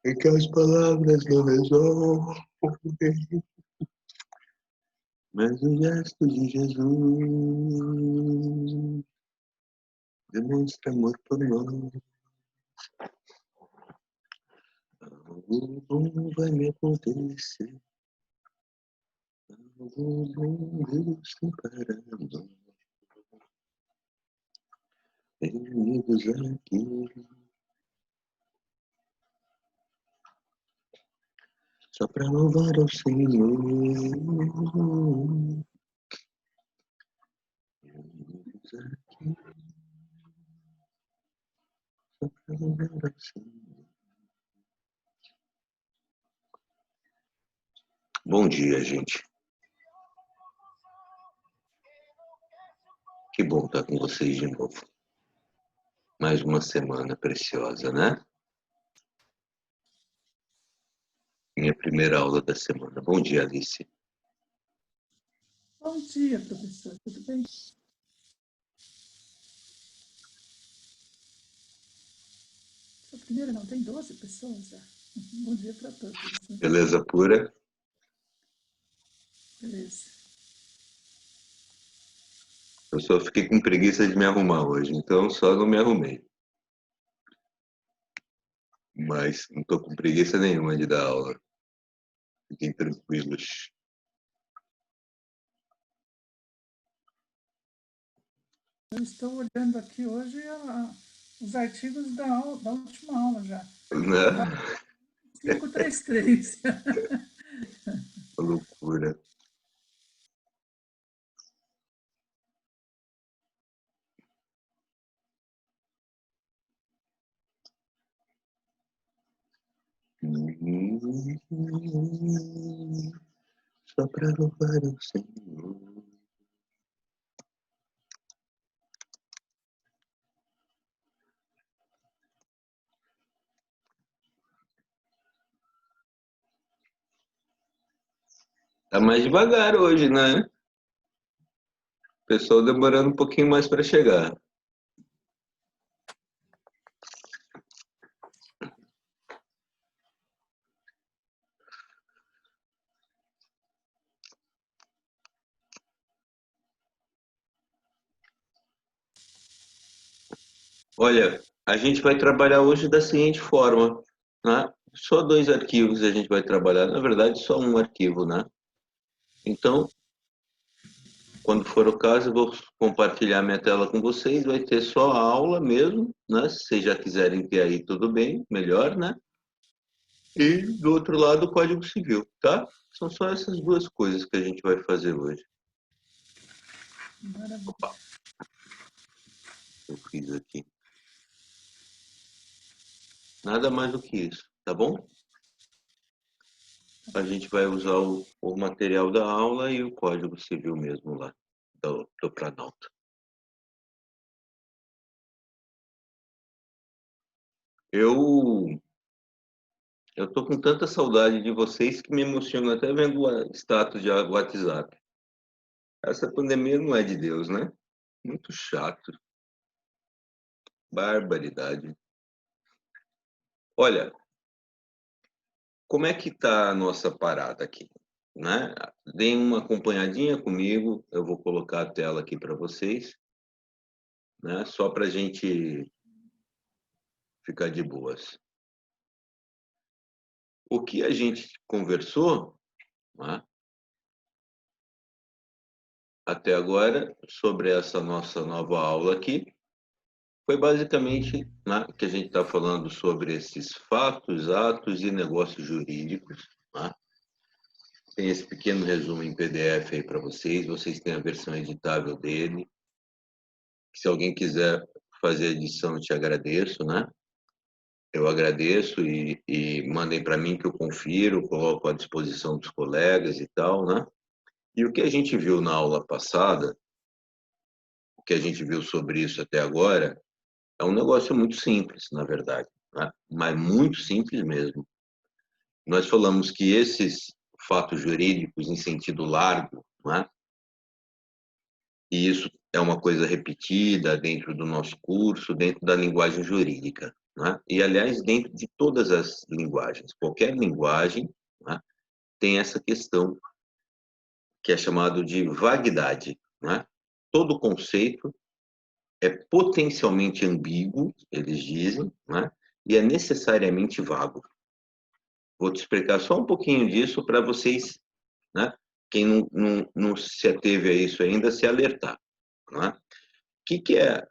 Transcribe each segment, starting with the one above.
É que as palavras não resolvem, mas o gesto de Jesus demonstra amor por nós. Algo bom vai me acontecer, algo bom Deus tem para nós. Reunidos aqui, só para louvar ao Senhor. Reunidos aqui, só para louvar ao Senhor. Bom dia, gente. Que bom estar com vocês de novo. Mais uma semana preciosa, né? Minha primeira aula da semana. Bom dia, Alice. Bom dia, professor. Tudo bem? Sua primeira não tem 12 pessoas já? Bom dia para todos. Beleza pura? Beleza. Eu só fiquei com preguiça de me arrumar hoje, então só não me arrumei. Mas não estou com preguiça nenhuma de dar aula. Fiquem tranquilos. Eu estou olhando aqui hoje os artigos da última aula já. Né? 533. Loucura. Só para louvar o Senhor. Tá mais devagar hoje, né? O pessoal demorando um pouquinho mais para chegar. Olha, a gente vai trabalhar hoje da seguinte forma, né? Só 2 arquivos a gente vai trabalhar, na verdade só um arquivo, né? Então, quando for o caso, eu vou compartilhar minha tela com vocês, vai ter só a aula mesmo, né? Se vocês já quiserem ter aí, tudo bem, melhor, né? E do outro lado o Código Civil, tá? São só essas 2 coisas que a gente vai fazer hoje. Maravilha. Opa, eu fiz aqui. Nada mais do que isso, tá bom? A gente vai usar o material da aula e o Código Civil mesmo lá, do Planalto. Eu tô com tanta saudade de vocês que me emociono até vendo o status de WhatsApp. Essa pandemia não é de Deus, né? Muito chato. Barbaridade. Olha, como é que tá a nossa parada aqui, né? Deem uma acompanhadinha comigo, eu vou colocar a tela aqui para vocês, né? Só para a gente ficar de boas. O que a gente conversou, né, até agora sobre essa nossa nova aula aqui foi basicamente, né, que a gente está falando sobre esses fatos, atos e negócios jurídicos. Né? Tem esse pequeno resumo em PDF aí para vocês. Vocês têm a versão editável dele. Se alguém quiser fazer a edição, eu te agradeço, né? Eu agradeço e mandem para mim que eu confiro, coloco à disposição dos colegas e tal, né? E o que a gente viu na aula passada, o que a gente viu sobre isso até agora, é um negócio muito simples, na verdade, né? Mas muito simples mesmo. Nós falamos que esses fatos jurídicos em sentido largo, né? E isso é uma coisa repetida dentro do nosso curso, dentro da linguagem jurídica, né? E, aliás, dentro de todas as linguagens. Qualquer linguagem, né, tem essa questão que é chamado de vaguidade, né? Todo conceito é potencialmente ambíguo, eles dizem, né? E é necessariamente vago. Vou te explicar só um pouquinho disso para vocês, né? Quem não se ateve a isso ainda, se alertar, né? O que é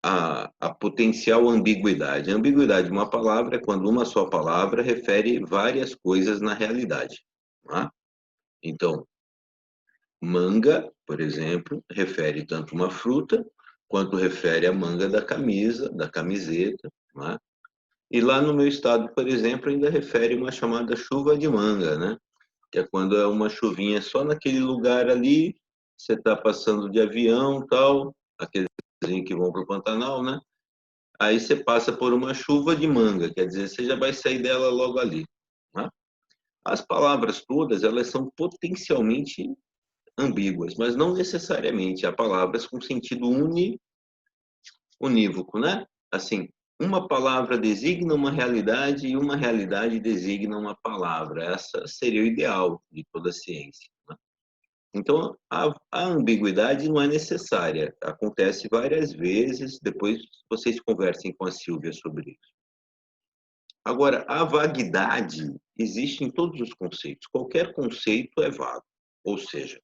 a potencial ambiguidade? A ambiguidade de uma palavra é quando uma só palavra refere várias coisas na realidade, né? Então, manga, por exemplo, refere tanto uma fruta quanto refere a manga da camisa, da camiseta, né? E lá no meu estado, por exemplo, ainda refere uma chamada chuva de manga, né? Que é quando é uma chuvinha só naquele lugar ali, você está passando de avião, tal, aqueles que vão para o Pantanal, né? Aí você passa por uma chuva de manga, quer dizer, você já vai sair dela logo ali, né? As palavras todas, elas são potencialmente ambíguas, mas não necessariamente. Há palavras com sentido unívoco, né? Assim, uma palavra designa uma realidade e uma realidade designa uma palavra. Essa seria o ideal de toda a ciência, né? Então, a ambiguidade não é necessária. Acontece várias vezes, depois vocês conversem com a Silvia sobre isso. Agora, a vaguidade existe em todos os conceitos. Qualquer conceito é vago. Ou seja,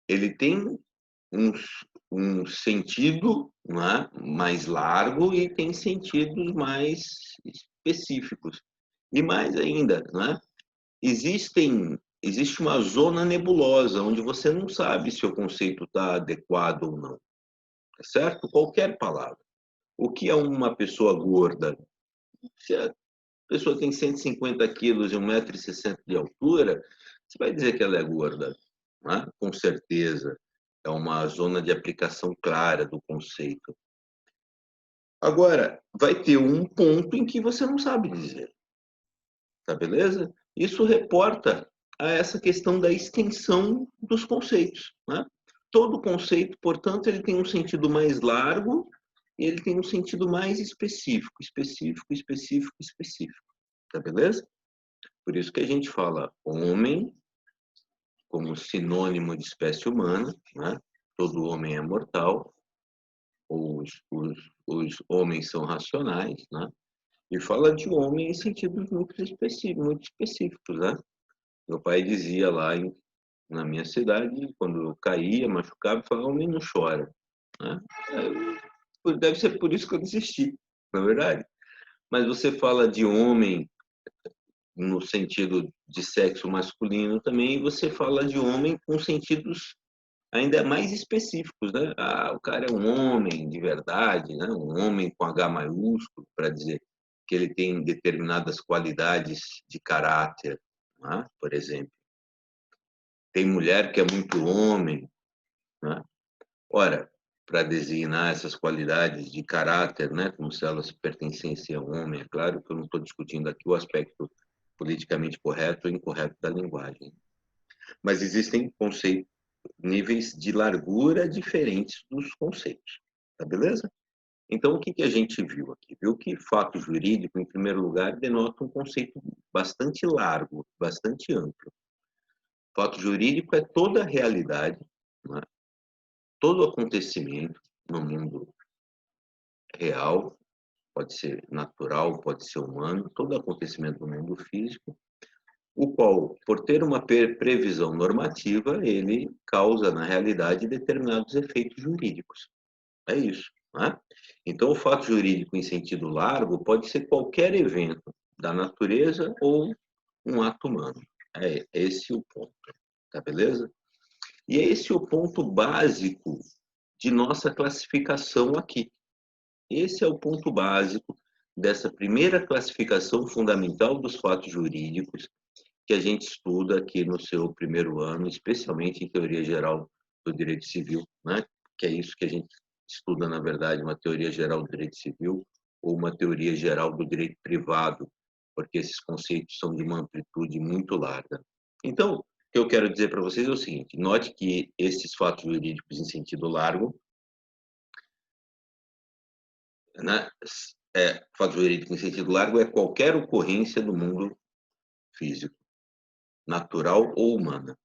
ele tem um, um sentido, né, mais largo e tem sentidos mais específicos. E mais ainda, né, existe uma zona nebulosa onde você não sabe se o conceito está adequado ou não. Tá certo? Qualquer palavra. O que é uma pessoa gorda? Se a pessoa tem 150 quilos e 1,60 m de altura, você vai dizer que ela é gorda, né? Com certeza. É uma zona de aplicação clara do conceito. Agora, vai ter um ponto em que você não sabe dizer. Tá beleza? Isso reporta a essa questão da extensão dos conceitos, né? Todo conceito, portanto, ele tem um sentido mais largo e ele tem um sentido mais específico, específico, específico, específico. Tá beleza? Por isso que a gente fala homem como sinônimo de espécie humana, né? Todo homem é mortal, os homens são racionais, né? E fala de homem em sentidos muito específicos, né? Meu pai dizia lá na minha cidade, quando eu caía, machucava, falava, homem não chora, né? Deve ser por isso que eu desisti, na verdade. Mas você fala de homem no sentido de sexo masculino também, e você fala de homem com sentidos ainda mais específicos, né? Ah, o cara é um homem de verdade, né? Um homem com H maiúsculo, para dizer que ele tem determinadas qualidades de caráter, né? Por exemplo. Tem mulher que é muito homem, né? Ora, para designar essas qualidades de caráter, né? Como se elas pertencessem a um homem, é claro que eu não estou discutindo aqui o aspecto politicamente correto ou incorreto da linguagem. Mas existem conceitos, níveis de largura diferentes dos conceitos. Tá beleza? Então, o que a gente viu aqui? Viu que fato jurídico, em primeiro lugar, denota um conceito bastante largo, bastante amplo. Fato jurídico é toda a realidade, né? Todo acontecimento no mundo real, pode ser natural, pode ser humano, todo acontecimento no mundo físico, o qual, por ter uma previsão normativa, ele causa, na realidade, determinados efeitos jurídicos. É isso, né? Então, o fato jurídico em sentido largo pode ser qualquer evento da natureza ou um ato humano. É esse o ponto, tá beleza? E é esse o ponto básico de nossa classificação aqui. Esse é o ponto básico dessa primeira classificação fundamental dos fatos jurídicos que a gente estuda aqui no seu primeiro ano, especialmente em teoria geral do direito civil, né? Que é isso que a gente estuda, na verdade, uma teoria geral do direito civil ou uma teoria geral do direito privado, porque esses conceitos são de uma amplitude muito larga. Então, o que eu quero dizer para vocês é o seguinte: note que esses fatos jurídicos em sentido largo, né, Fato jurídico em sentido largo é qualquer ocorrência do mundo físico, natural ou humana,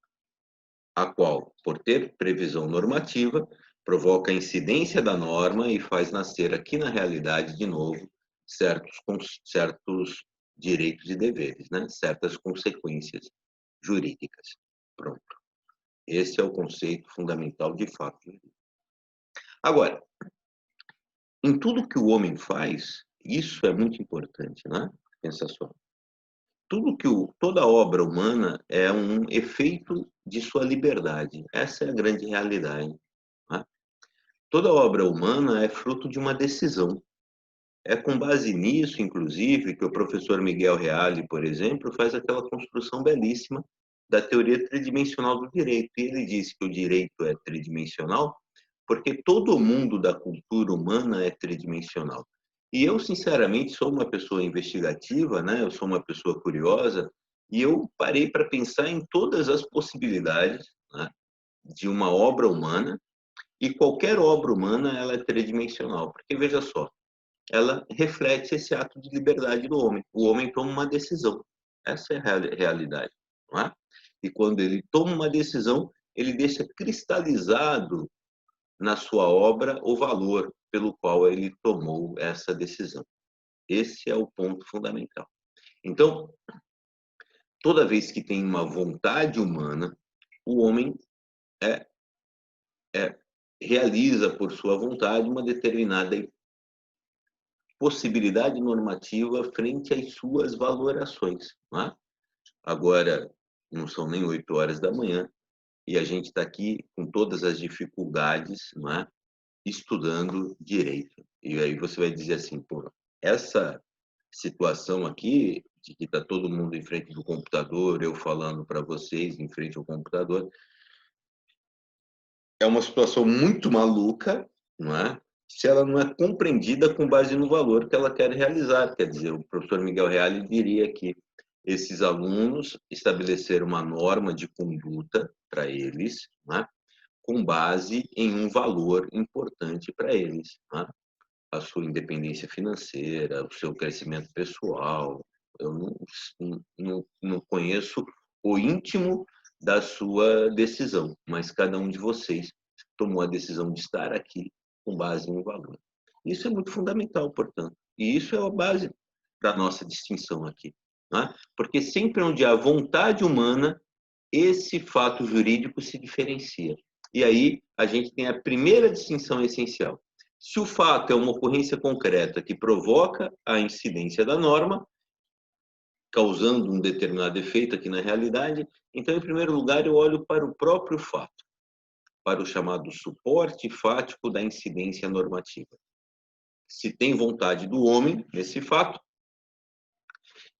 a qual, por ter previsão normativa, provoca a incidência da norma e faz nascer aqui na realidade, de novo, certos direitos e deveres, né? Certas consequências jurídicas. Pronto. Esse é o conceito fundamental de fato jurídico. Agora, em tudo que o homem faz, isso é muito importante, né? Pensa só. Toda obra humana é um efeito de sua liberdade. Essa é a grande realidade. Né? Toda obra humana é fruto de uma decisão. É com base nisso, inclusive, que o professor Miguel Reale, por exemplo, faz aquela construção belíssima da teoria tridimensional do direito. E ele diz que o direito é tridimensional porque todo o mundo da cultura humana é tridimensional. E eu, sinceramente, sou uma pessoa investigativa, né? Eu sou uma pessoa curiosa, e eu parei para pensar em todas as possibilidades, né, de uma obra humana, e qualquer obra humana ela é tridimensional, porque veja só, ela reflete esse ato de liberdade do homem. O homem toma uma decisão. Essa é a realidade. Não é? E quando ele toma uma decisão, ele deixa cristalizado na sua obra o valor pelo qual ele tomou essa decisão. Esse é o ponto fundamental. Então, toda vez que tem uma vontade humana, o homem é, realiza por sua vontade uma determinada possibilidade normativa frente às suas valorações. Não é? Agora, não são nem 8 horas da manhã e a gente está aqui com todas as dificuldades, não é? Estudando direito. E aí você vai dizer assim, pô, essa situação aqui, de que está todo mundo em frente do computador, eu falando para vocês em frente ao computador, é uma situação muito maluca, não é? Se ela não é compreendida com base no valor que ela quer realizar. Quer dizer, o professor Miguel Reale diria que esses alunos estabeleceram uma norma de conduta para eles, né, com base em um valor importante para eles, né? A sua independência financeira, o seu crescimento pessoal. Eu não conheço o íntimo da sua decisão, mas cada um de vocês tomou a decisão de estar aqui com base em um valor. Isso é muito fundamental, portanto, e isso é a base da nossa distinção aqui, né? Porque sempre onde há vontade humana, esse fato jurídico se diferencia. E aí a gente tem a primeira distinção essencial. Se o fato é uma ocorrência concreta que provoca a incidência da norma, causando um determinado efeito aqui na realidade, então, em primeiro lugar, eu olho para o próprio fato, para o chamado suporte fático da incidência normativa. Se tem vontade do homem nesse fato,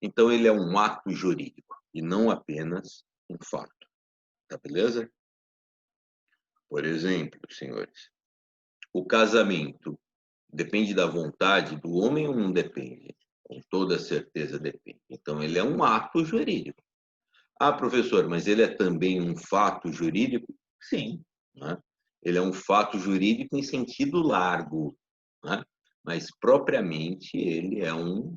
então ele é um ato jurídico e não apenas um fato. Tá beleza? Por exemplo, senhores, o casamento depende da vontade do homem ou não depende? Com toda certeza depende. Então, ele é um ato jurídico. Ah, professor, mas ele é também um fato jurídico? Sim. Né? Ele é um fato jurídico em sentido largo, né? Mas propriamente ele é um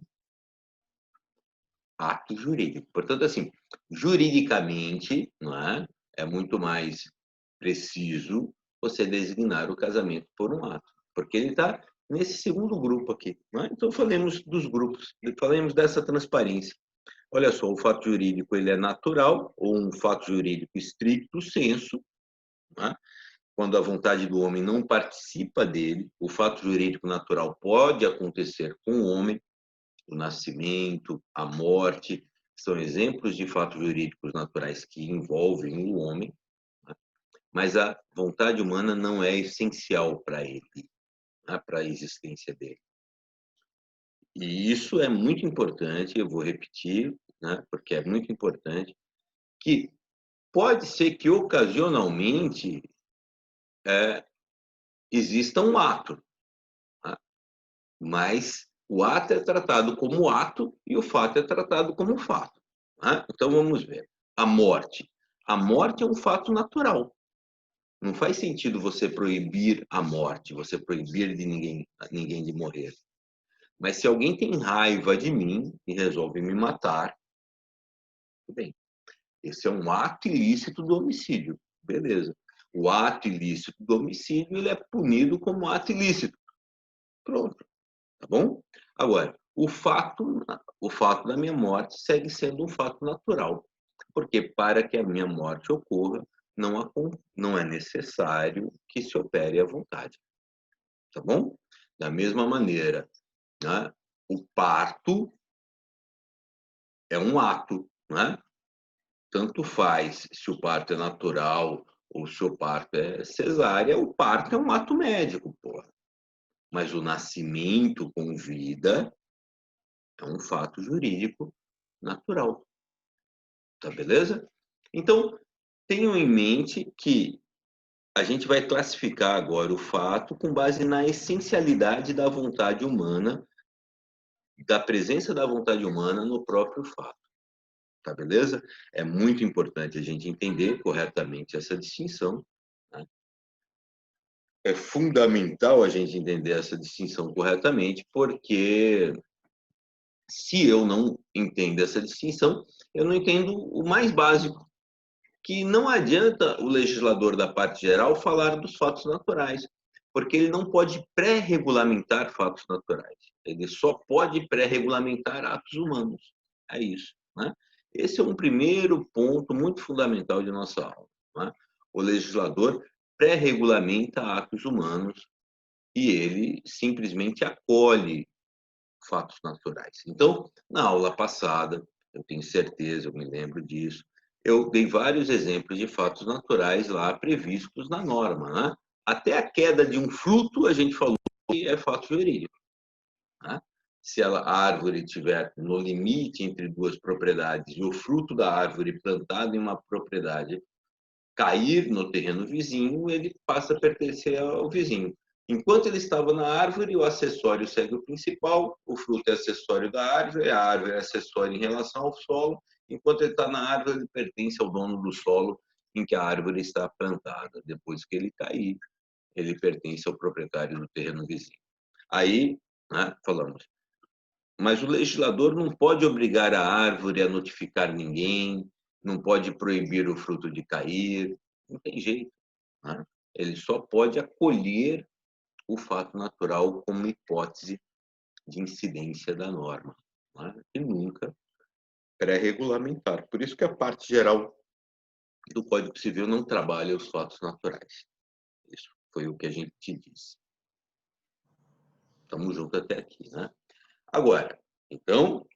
ato jurídico. Portanto, assim, juridicamente, não é? É muito mais preciso você designar o casamento por um ato, porque ele está nesse segundo grupo aqui. Não é? Então, falemos dos grupos, falemos dessa transparência. Olha só, o fato jurídico ele é natural ou um fato jurídico estricto sensu, não é? Quando a vontade do homem não participa dele, o fato jurídico natural pode acontecer com o homem, o nascimento, a morte, são exemplos de fatos jurídicos naturais que envolvem o homem, né? Mas a vontade humana não é essencial para ele, né? Para a existência dele. E isso é muito importante, eu vou repetir, né? Porque é muito importante, que pode ser que ocasionalmente exista um ato, né? Mas o ato é tratado como ato e o fato é tratado como fato. Né? Então vamos ver. A morte. A morte é um fato natural. Não faz sentido você proibir a morte, você proibir de ninguém de morrer. Mas se alguém tem raiva de mim e resolve me matar, tudo bem. Esse é um ato ilícito do homicídio. Beleza. O ato ilícito do homicídio, ele é punido como ato ilícito. Pronto. Tá bom? Agora, o fato da minha morte segue sendo um fato natural. Porque para que a minha morte ocorra, não é necessário que se opere à vontade. Tá bom? Da mesma maneira, né, o parto é um ato, né? Tanto faz se o parto é natural ou se o parto é cesárea, o parto é um ato médico, porra. Mas o nascimento com vida é um fato jurídico natural. Tá beleza? Então, tenham em mente que a gente vai classificar agora o fato com base na essencialidade da vontade humana, da presença da vontade humana no próprio fato. Tá beleza? É muito importante a gente entender corretamente essa distinção, né? É fundamental a gente entender essa distinção corretamente, porque se eu não entendo essa distinção, eu não entendo o mais básico, que não adianta o legislador da parte geral falar dos fatos naturais, porque ele não pode pré-regulamentar fatos naturais. Ele só pode pré-regulamentar atos humanos. É isso, né? Esse é um primeiro ponto muito fundamental de nossa aula, né? O legislador pré-regulamenta atos humanos e ele simplesmente acolhe fatos naturais. Então, na aula passada, eu tenho certeza, eu me lembro disso, eu dei vários exemplos de fatos naturais lá previstos na norma, né? Até a queda de um fruto, a gente falou que é fato jurídico, né? Se a árvore estiver no limite entre duas propriedades e o fruto da árvore plantado em uma propriedade cair no terreno vizinho, ele passa a pertencer ao vizinho. Enquanto ele estava na árvore, o acessório segue o principal, o fruto é acessório da árvore, a árvore é acessória em relação ao solo. Enquanto ele está na árvore, ele pertence ao dono do solo em que a árvore está plantada. Depois que ele cair, ele pertence ao proprietário do terreno vizinho. Aí, né, falamos, mas o legislador não pode obrigar a árvore a notificar ninguém, não pode proibir o fruto de cair, não tem jeito, né? Ele só pode acolher o fato natural como hipótese de incidência da norma, né? E nunca pré-regulamentar. Por isso que a parte geral do Código Civil não trabalha os fatos naturais. Isso foi o que a gente te disse. Estamos juntos até aqui, né? Agora, então,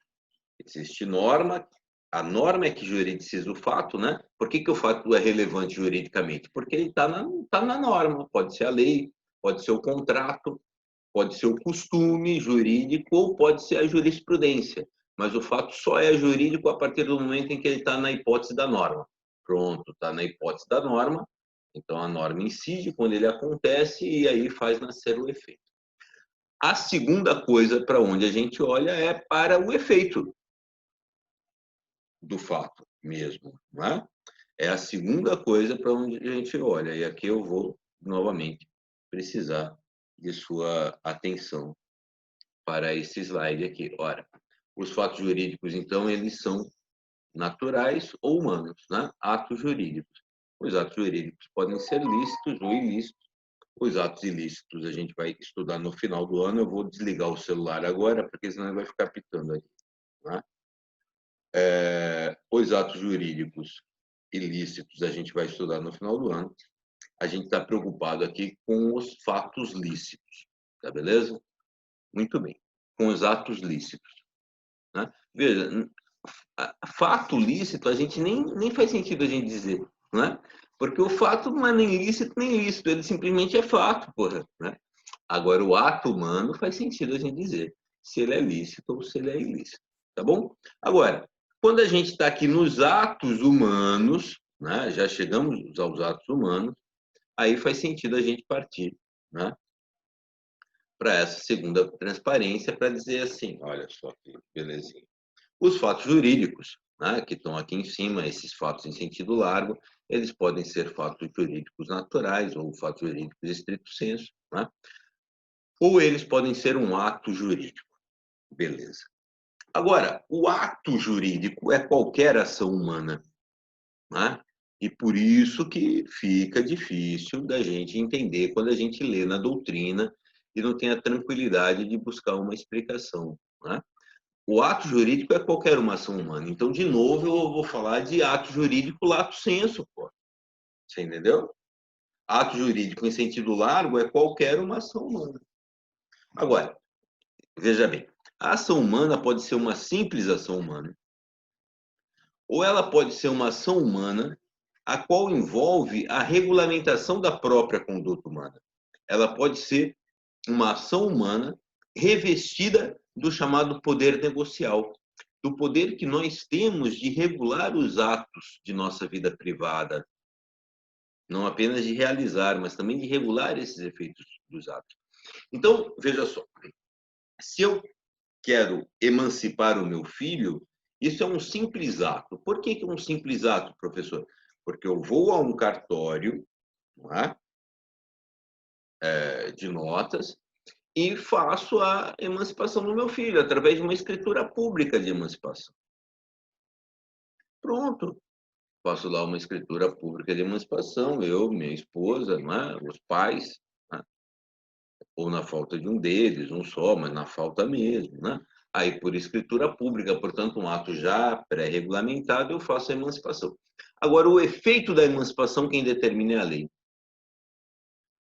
existe norma, a norma é que juridiciza o fato, né? Por que o fato é relevante juridicamente? Porque ele está na norma, pode ser a lei, pode ser o contrato, pode ser o costume jurídico ou pode ser a jurisprudência. Mas o fato só é jurídico a partir do momento em que ele está na hipótese da norma. Pronto, está na hipótese da norma, então a norma incide quando ele acontece e aí faz nascer o efeito. A segunda coisa para onde a gente olha é para o efeito do fato mesmo, não é? É a segunda coisa para onde a gente olha. E aqui eu vou, novamente, precisar de sua atenção para esse slide aqui. Ora, os fatos jurídicos, então, eles são naturais ou humanos, né? Atos jurídicos. Os atos jurídicos podem ser lícitos ou ilícitos. Os atos ilícitos a gente vai estudar no final do ano. Eu vou desligar o celular agora, porque senão ele vai ficar pitando aqui, né? Os atos jurídicos ilícitos a gente vai estudar no final do ano. A gente está preocupado aqui com os fatos lícitos, tá beleza? Muito bem. Com os atos lícitos, né? Veja, fato lícito a gente nem faz sentido a gente dizer, né? Porque o fato não é nem lícito nem ilícito, ele simplesmente é fato, porra, né? Agora, o ato humano faz sentido a gente dizer se ele é lícito ou se ele é ilícito, tá bom? Agora, quando a gente está aqui nos atos humanos, né, já chegamos aos atos humanos, aí faz sentido a gente partir, né, para essa segunda transparência, para dizer assim, olha só que belezinha. Os fatos jurídicos, né, que estão aqui em cima, esses fatos em sentido largo, eles podem ser fatos jurídicos naturais ou fatos jurídicos estrito sensu, né? Ou eles podem ser um ato jurídico. Beleza. Agora, o ato jurídico é qualquer ação humana, né? E por isso que fica difícil da gente entender quando a gente lê na doutrina e não tem a tranquilidade de buscar uma explicação, né? O ato jurídico é qualquer uma ação humana. Então, de novo, eu vou falar de ato jurídico lato sensu, pô. Você entendeu? Ato jurídico em sentido largo é qualquer uma ação humana. Agora, veja bem, a ação humana pode ser uma simples ação humana, ou ela pode ser uma ação humana a qual envolve a regulamentação da própria conduta humana. Ela pode ser uma ação humana revestida do chamado poder negocial, do poder que nós temos de regular os atos de nossa vida privada, não apenas de realizar, mas também de regular esses efeitos dos atos. Então, veja só, se eu quero emancipar o meu filho, isso é um simples ato. Por que é um simples ato, professor? Porque eu vou a um cartório, não é? De notas e faço a emancipação do meu filho através de uma escritura pública de emancipação. Pronto. Faço lá uma escritura pública de emancipação, eu, minha esposa, né? Os pais, né? Ou na falta de um deles, um só, mas na falta mesmo, né? Aí, por escritura pública, portanto, um ato já pré-regulamentado, eu faço a emancipação. Agora, o efeito da emancipação, quem determina é a lei.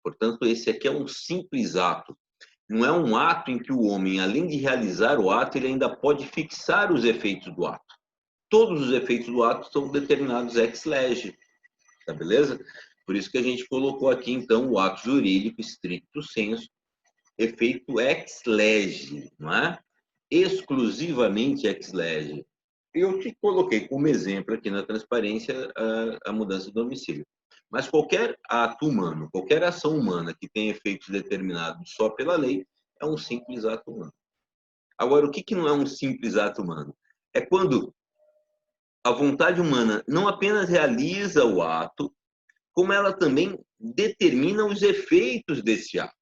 Portanto, esse aqui é um simples ato. Não é um ato em que o homem, além de realizar o ato, ele ainda pode fixar os efeitos do ato. Todos os efeitos do ato são determinados ex lege, tá beleza? Por isso que a gente colocou aqui, então, o ato jurídico, stricto sensu, efeito ex lege, não é? Exclusivamente ex lege. Eu te coloquei como exemplo aqui na transparência a mudança de domicílio. Mas qualquer ato humano, qualquer ação humana que tenha efeitos determinados só pela lei, é um simples ato humano. Agora, o que não é um simples ato humano? É quando a vontade humana não apenas realiza o ato, como ela também determina os efeitos desse ato.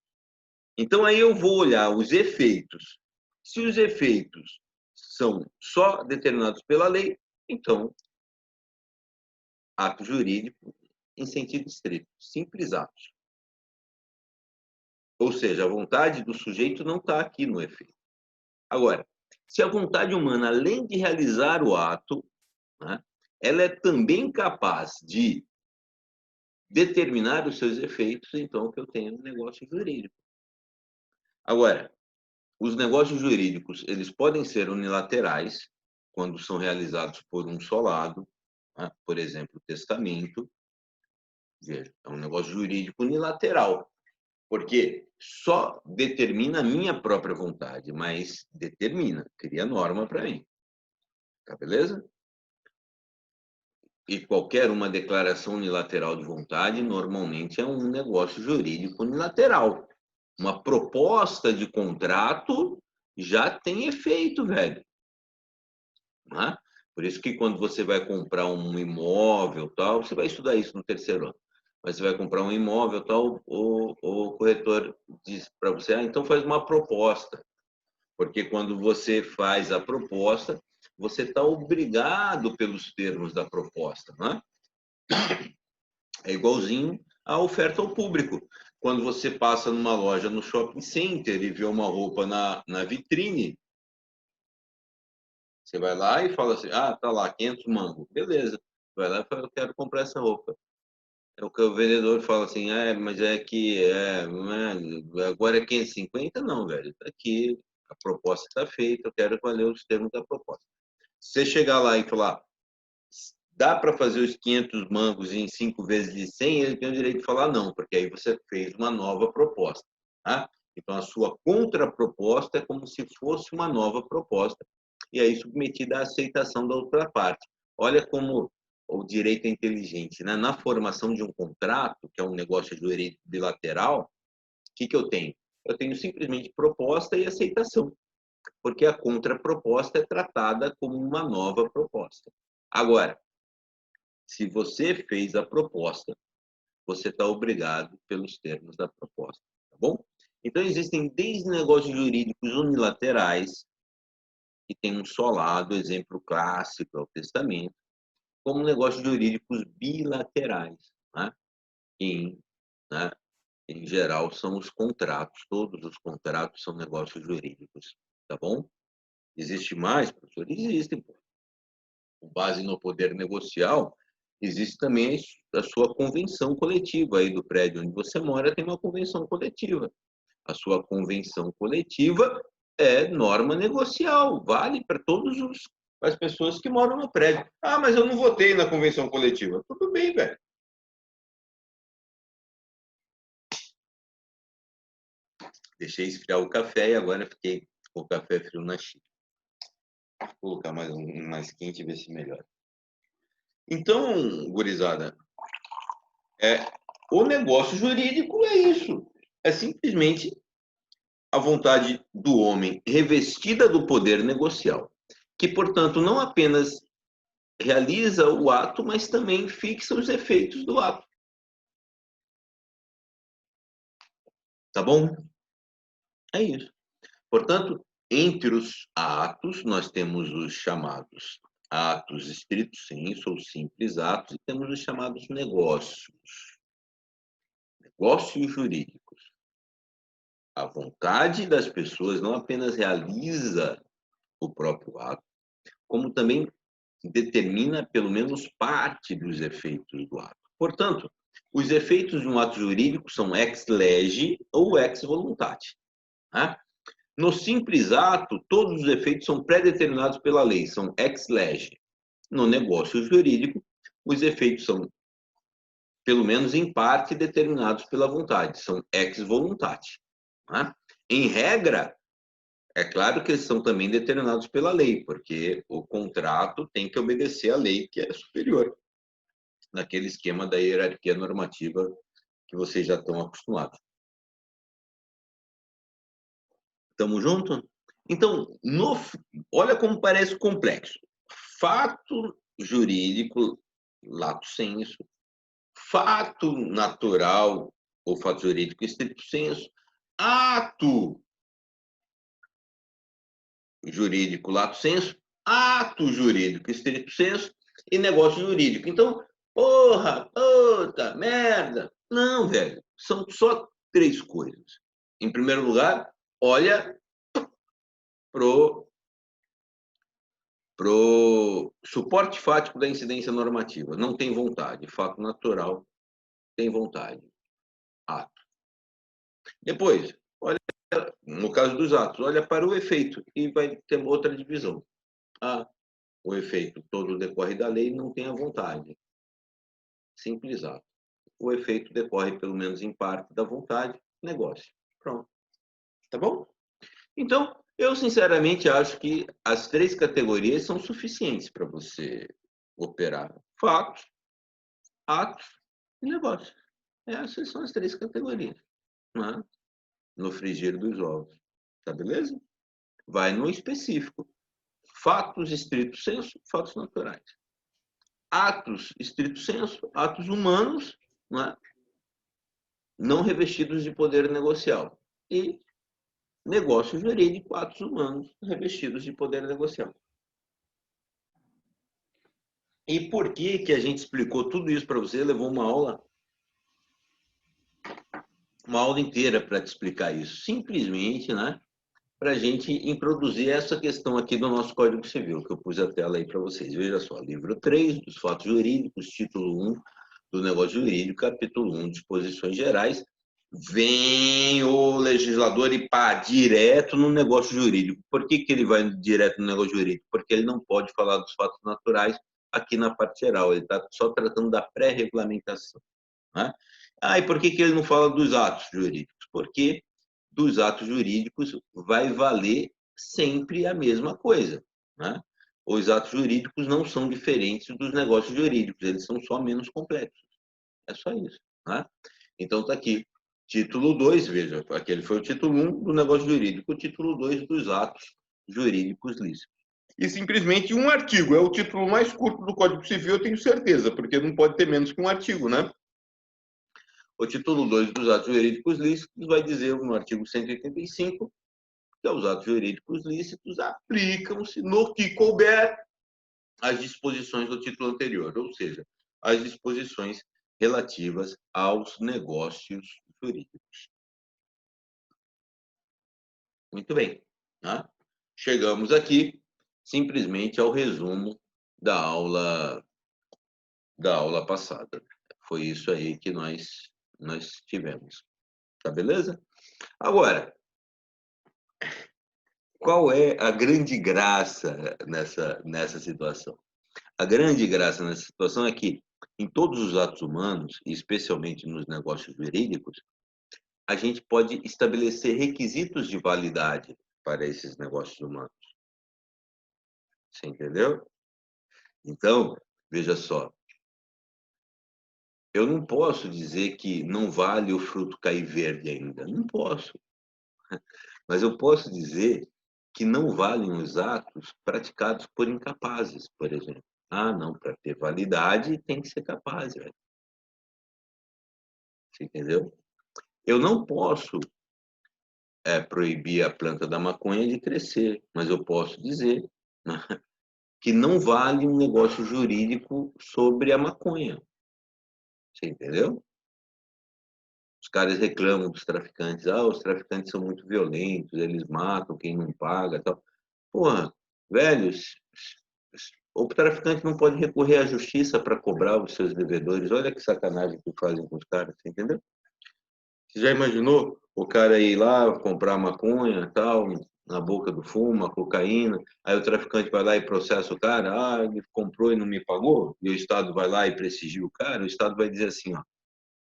Então, aí eu vou olhar os efeitos. Se os efeitos são só determinados pela lei, então, ato jurídico em sentido estrito, simples atos. Ou seja, a vontade do sujeito não está aqui no efeito. Agora, se a vontade humana, além de realizar o ato, né, ela é também capaz de determinar os seus efeitos, então que eu tenho um negócio jurídico. Agora, os negócios jurídicos, eles podem ser unilaterais, quando são realizados por um só lado, né? Por exemplo, o testamento. Veja, é um negócio jurídico unilateral, porque só determina a minha própria vontade, mas determina, cria norma para mim. Tá beleza? E qualquer uma declaração unilateral de vontade, normalmente é um negócio jurídico unilateral. Uma proposta de contrato já tem efeito, velho. Né? Por isso que quando você vai comprar um imóvel, tal, você vai estudar isso no terceiro ano. Mas você vai comprar um imóvel, tal, o corretor diz para você, então faz uma proposta. Porque quando você faz a proposta, você está obrigado pelos termos da proposta, né? É igualzinho à oferta ao público. Quando você passa numa loja no shopping center e vê uma roupa na vitrine, você vai lá e fala assim, tá lá, 500 mangos. Beleza. Vai lá e fala, eu quero comprar essa roupa. É o que o vendedor fala assim, mas é que agora é 550? Não, velho. Tá aqui, a proposta está feita, eu quero valer os termos da proposta. Se você chegar lá e falar, dá para fazer os 500 mangos em 5 vezes de 100, ele tem o direito de falar não, porque aí você fez uma nova proposta. Tá? Então, a sua contraproposta é como se fosse uma nova proposta, e aí submetida à aceitação da outra parte. Olha como o direito é inteligente. Né? Na formação de um contrato, que é um negócio jurídico bilateral, o que eu tenho? Eu tenho simplesmente proposta e aceitação, porque a contraproposta é tratada como uma nova proposta. Agora, se você fez a proposta, você está obrigado pelos termos da proposta, tá bom? Então, existem desde negócios jurídicos unilaterais, que tem um só lado, exemplo clássico é o testamento, como negócios jurídicos bilaterais, né? Né, em geral, são os contratos, todos os contratos são negócios jurídicos, tá bom? Existe mais, professor? Existem, pô. Com base no poder negocial, existe também a sua convenção coletiva aí do prédio onde você mora, tem uma convenção coletiva. A sua convenção coletiva é norma negocial, vale para todas as pessoas que moram no prédio. Ah, mas eu não votei na convenção coletiva. Tudo bem, velho. Deixei esfriar o café e agora fiquei com o café frio na xícara. Vou colocar mais um mais quente e ver se melhora. Então, gurizada, o negócio jurídico é isso. É simplesmente a vontade do homem revestida do poder negocial, que, portanto, não apenas realiza o ato, mas também fixa os efeitos do ato. Tá bom? É isso. Portanto, entre os atos, nós temos os chamados atos estrito sensu, ou simples atos, e temos os chamados negócios. Negócios jurídicos. A vontade das pessoas não apenas realiza o próprio ato, como também determina pelo menos parte dos efeitos do ato. Portanto, os efeitos de um ato jurídico são ex lege ou ex voluntate. Né? No simples ato, todos os efeitos são pré-determinados pela lei, são ex lege. No negócio jurídico, os efeitos são, pelo menos em parte, determinados pela vontade, são ex voluntate. Né? Em regra, é claro que eles são também determinados pela lei, porque o contrato tem que obedecer à lei que é superior, naquele esquema da hierarquia normativa que vocês já estão acostumados. Estamos juntos? Então, olha como parece complexo. Fato jurídico, lato sensu, fato natural, ou fato jurídico estrito sensu, ato jurídico, lato sensu, ato jurídico estrito sensu e negócio jurídico. Então, porra, puta, merda. Não, velho, são só 3 coisas. Em primeiro lugar, olha pro suporte fático da incidência normativa. Não tem vontade. Fato natural, tem vontade. Ato. Depois, olha, no caso dos atos, olha para o efeito e vai ter outra divisão. Ah, o efeito todo decorre da lei, não tem a vontade. Simples ato. O efeito decorre, pelo menos em parte, da vontade, negócio. Pronto. Tá bom? Então, eu sinceramente acho que as 3 categorias são suficientes para você operar fatos, atos e negócios. Essas são as 3 categorias, né? No frigir dos ovos. Tá beleza? Vai no específico. Fatos estrito sensu, fatos naturais. Atos estrito sensu, atos humanos, né? Não revestidos de poder negocial. E negócio jurídico, atos humanos revestidos de poder negocial. E por que a gente explicou tudo isso para você? Levou uma aula inteira para te explicar isso. Simplesmente, né? Para a gente introduzir essa questão aqui do nosso Código Civil, que eu pus a tela aí para vocês. Veja só, livro 3 dos fatos jurídicos, título 1 do negócio jurídico, capítulo 1, disposições gerais. Vem o legislador e pá, direto no negócio jurídico. Por que ele vai direto no negócio jurídico? Porque ele não pode falar dos fatos naturais aqui na parte geral, ele está só tratando da pré-regulamentação. Né? Ah, e por que ele não fala dos atos jurídicos? Porque dos atos jurídicos vai valer sempre a mesma coisa. Né? Os atos jurídicos não são diferentes dos negócios jurídicos, eles são só menos complexos. É só isso. Né? Então está aqui, título 2, veja, aquele foi o título 1 do negócio jurídico, o título 2 dos atos jurídicos lícitos. E simplesmente um artigo, é o título mais curto do Código Civil, eu tenho certeza, porque não pode ter menos que um artigo, né? O título 2 dos atos jurídicos lícitos vai dizer no artigo 185 que aos atos jurídicos lícitos aplicam-se, no que couber, as disposições do título anterior, ou seja, as disposições relativas aos negócios jurídicos. Muito bem. Tá? Chegamos aqui simplesmente ao resumo da aula passada. Foi isso aí que nós tivemos. Tá beleza? Agora, qual é a grande graça nessa situação? A grande graça nessa situação é que, em todos os atos humanos, e especialmente nos negócios jurídicos, a gente pode estabelecer requisitos de validade para esses negócios humanos. Você entendeu? Então, veja só, eu não posso dizer que não vale o fruto cair verde ainda. Não posso. Mas eu posso dizer que não valem os atos praticados por incapazes, por exemplo. Ah, não, para ter validade tem que ser capaz, velho. Você entendeu? Eu não posso proibir a planta da maconha de crescer, mas eu posso dizer, né, que não vale um negócio jurídico sobre a maconha. Você entendeu? Os caras reclamam dos traficantes. Ah, os traficantes são muito violentos, eles matam quem não paga, tal. Porra, velho, o traficante não pode recorrer à justiça para cobrar os seus devedores. Olha que sacanagem que fazem com os caras, você entendeu? Você já imaginou o cara ir lá comprar maconha, tal, na boca do fumo, a cocaína, aí o traficante vai lá e processa o cara, ah, ele comprou e não me pagou, e o Estado vai lá e prestigia o cara, o Estado vai dizer assim, ó,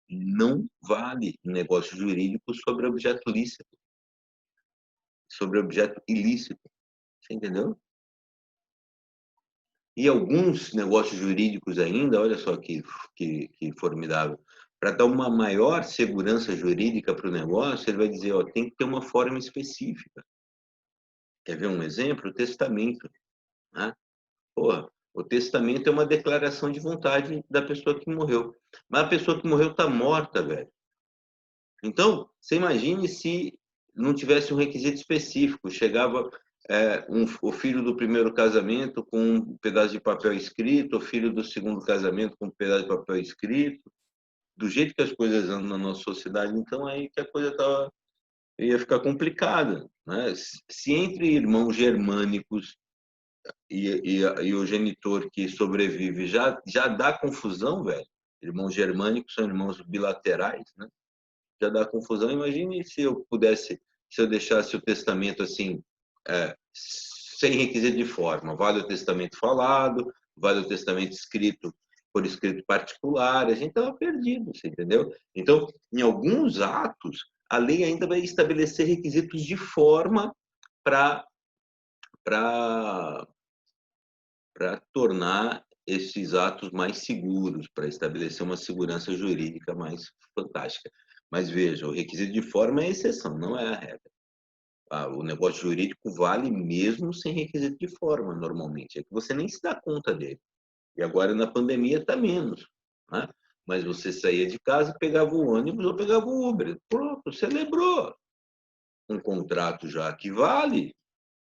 não vale negócio jurídico sobre objeto lícito, sobre objeto ilícito, você entendeu? E alguns negócios jurídicos ainda, olha só que formidável, para dar uma maior segurança jurídica para o negócio, ele vai dizer, ó, tem que ter uma forma específica. Quer ver um exemplo? O testamento. Né? Porra, o testamento é uma declaração de vontade da pessoa que morreu. Mas a pessoa que morreu está morta, velho. Então, você imagine se não tivesse um requisito específico. Chegava o filho do primeiro casamento com um pedaço de papel escrito, o filho do segundo casamento com um pedaço de papel escrito. Do jeito que as coisas andam na nossa sociedade, então aí que a coisa ia ficar complicada. Né? Se entre irmãos germânicos e o genitor que sobrevive já dá confusão, velho. Irmãos germânicos são irmãos bilaterais, né? Já dá confusão. Imagine se eu deixasse o testamento assim, sem requisito de forma. Vale o testamento falado, vale o testamento escrito por escrito particular. A gente estava perdido, você entendeu? Então, em alguns atos, a lei ainda vai estabelecer requisitos de forma para tornar esses atos mais seguros, para estabelecer uma segurança jurídica mais fantástica. Mas veja, o requisito de forma é a exceção, não é a regra. O negócio jurídico vale mesmo sem requisito de forma, normalmente. É que você nem se dá conta dele. E agora, na pandemia, está menos. Né? Mas você saía de casa, pegava o ônibus ou pegava o Uber. Pronto, celebrou. Um contrato já que vale,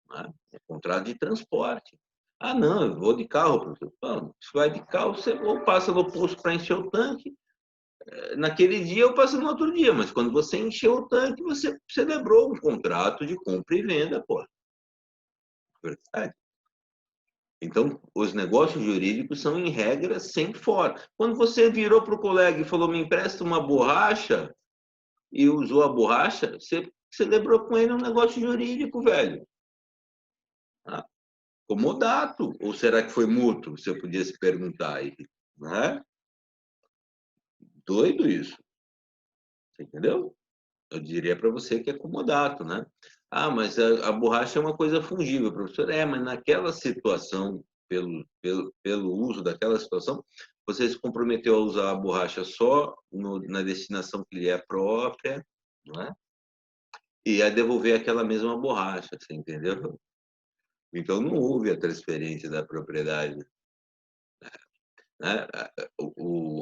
né? É contrato de transporte. Ah, não, eu vou de carro, professor. Não, se vai de carro, você ou passa no posto para encher o tanque. Naquele dia eu passo no outro dia, mas quando você encheu o tanque, você celebrou um contrato de compra e venda, pô. Verdade. Então, os negócios jurídicos são, em regra, sempre fora. Quando você virou para o colega e falou, me empresta uma borracha, e usou a borracha, você celebrou com ele um negócio jurídico, velho. Ah, comodato. Ou será que foi mútuo? Você podia se perguntar aí. Não é? Doido isso. Você entendeu? Eu diria para você que é comodato, né? Ah, mas a borracha é uma coisa fungível, professor. Mas naquela situação, pelo uso daquela situação, você se comprometeu a usar a borracha só na destinação que lhe é própria, não é? E a devolver aquela mesma borracha, você entendeu? Então não houve a transferência da propriedade. Né?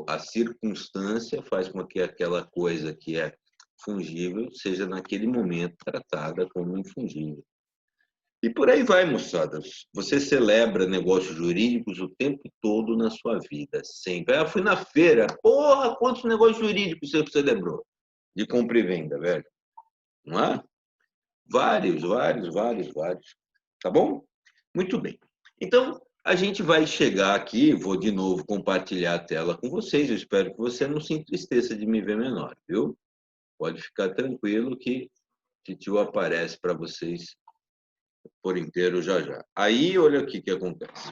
A circunstância faz com que aquela coisa que é fungível seja naquele momento tratada como infungível. E por aí vai, moçada. Você celebra negócios jurídicos o tempo todo na sua vida, sempre. Ah, fui na feira. Porra, quantos negócios jurídicos você celebrou? De compra e venda, velho. Não é? Vários, vários, vários, vários. Tá bom? Muito bem. Então, a gente vai chegar aqui, vou de novo compartilhar a tela com vocês. Eu espero que você não se entristeça de me ver menor, viu? Pode ficar tranquilo que Titio aparece para vocês por inteiro já já. Aí, olha o que acontece.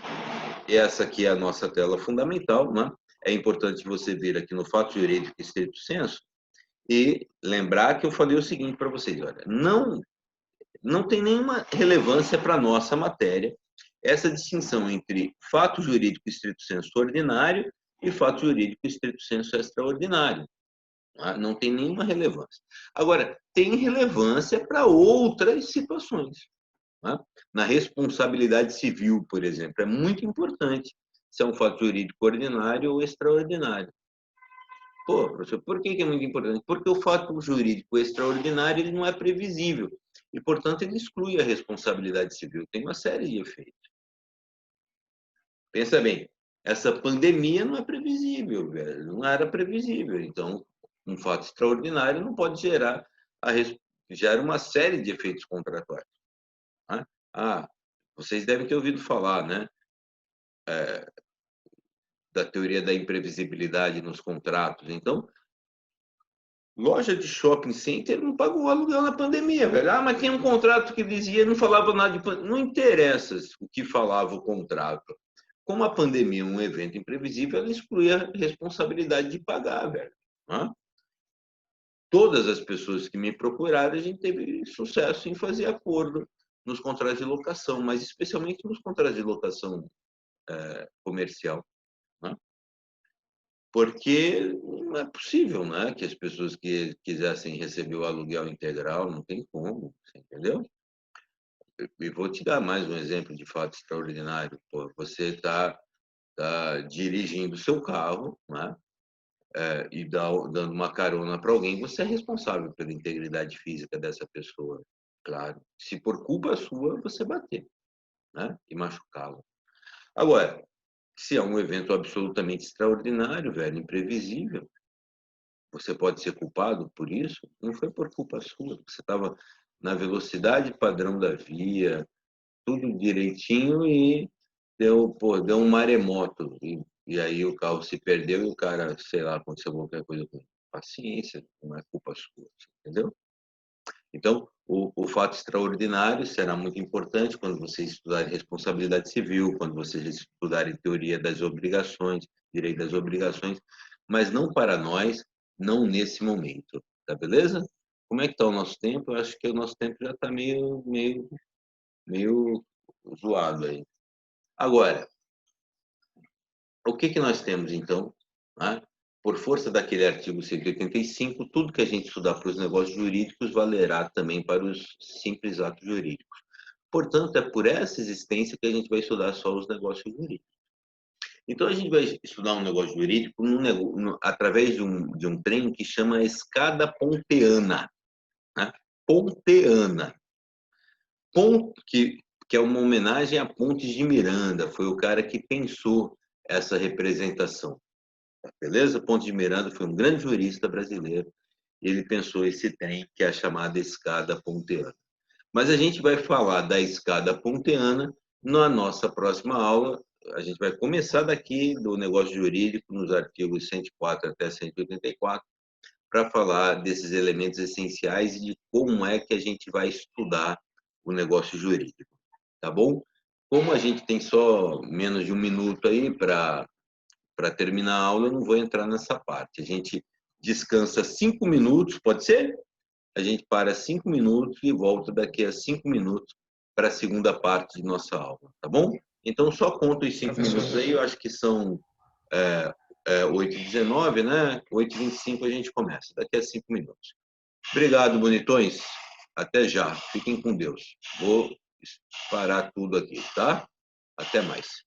Essa aqui é a nossa tela fundamental, né? É importante você vir aqui no fato jurídico estrito sensu e lembrar que eu falei o seguinte para vocês, olha, não tem nenhuma relevância para a nossa matéria essa distinção entre fato jurídico estrito sensu ordinário e fato jurídico estrito sensu extraordinário. Não tem nenhuma relevância. Agora, tem relevância para outras situações. Na responsabilidade civil, por exemplo, é muito importante se é um fato jurídico ordinário ou extraordinário. Pô, professor, por que é muito importante? Porque o fato jurídico extraordinário ele não é previsível e, portanto, ele exclui a responsabilidade civil. Tem uma série de efeitos. Pensa bem, essa pandemia não é previsível, velho, não era previsível. Então, um fato extraordinário não pode gera uma série de efeitos contratuais. Né? Vocês devem ter ouvido falar, né? Da teoria da imprevisibilidade nos contratos. Então, loja de shopping center não pagou aluguel na pandemia, velho. Mas tem um contrato que dizia, não falava nada de pandemia. Não interessa o que falava o contrato. Como a pandemia é um evento imprevisível, ela exclui a responsabilidade de pagar, velho. Todas as pessoas que me procuraram, a gente teve sucesso em fazer acordo nos contratos de locação, mas especialmente nos contratos de locação comercial. Né? Porque não é possível, né? Que as pessoas que quisessem receber o aluguel integral, não tem como, entendeu? E vou te dar mais um exemplo de fato extraordinário. Pô, você está dirigindo o seu carro, né? E dando uma carona para alguém, você é responsável pela integridade física dessa pessoa, claro. Se por culpa sua, você bater, né? E machucá-lo. Agora, se é um evento absolutamente extraordinário, velho, imprevisível, você pode ser culpado por isso? Não foi por culpa sua. Você estava na velocidade padrão da via, tudo direitinho e deu um maremoto. E aí o carro se perdeu e o cara, sei lá, aconteceu qualquer coisa com ele. Paciência, não é culpa sua, entendeu? Então, o fato extraordinário será muito importante quando vocês estudarem responsabilidade civil, quando vocês estudarem teoria das obrigações, direito das obrigações, mas não para nós, não nesse momento, tá beleza? Como é que está o nosso tempo? Eu acho que o nosso tempo já está meio zoado aí. Agora, o que nós temos, então? Né? Por força daquele artigo 185, tudo que a gente estudar para os negócios jurídicos valerá também para os simples atos jurídicos. Portanto, é por essa existência que a gente vai estudar só os negócios jurídicos. Então, a gente vai estudar um negócio jurídico através de um trem que chama escada ponteana. Né? Ponteana. Que é uma homenagem a Pontes de Miranda, foi o cara que pensou essa representação. Beleza? Pontes de Miranda foi um grande jurista brasileiro e ele pensou esse trem que é a chamada escada ponteana. Mas a gente vai falar da escada ponteana na nossa próxima aula. A gente vai começar daqui do negócio jurídico, nos artigos 104 até 184, para falar desses elementos essenciais e de como é que a gente vai estudar o negócio jurídico. Tá bom? Como a gente tem só menos de um minuto aí para terminar a aula, eu não vou entrar nessa parte. A gente descansa 5 minutos, pode ser? A gente para 5 minutos e volta daqui a 5 minutos para a segunda parte de nossa aula, tá bom? Então, só conta os 5 minutos aí, eu acho que são 8h19, né? 8h25 a gente começa, daqui a 5 minutos. Obrigado, bonitões. Até já. Fiquem com Deus. Vou parar tudo aqui, tá? Até mais.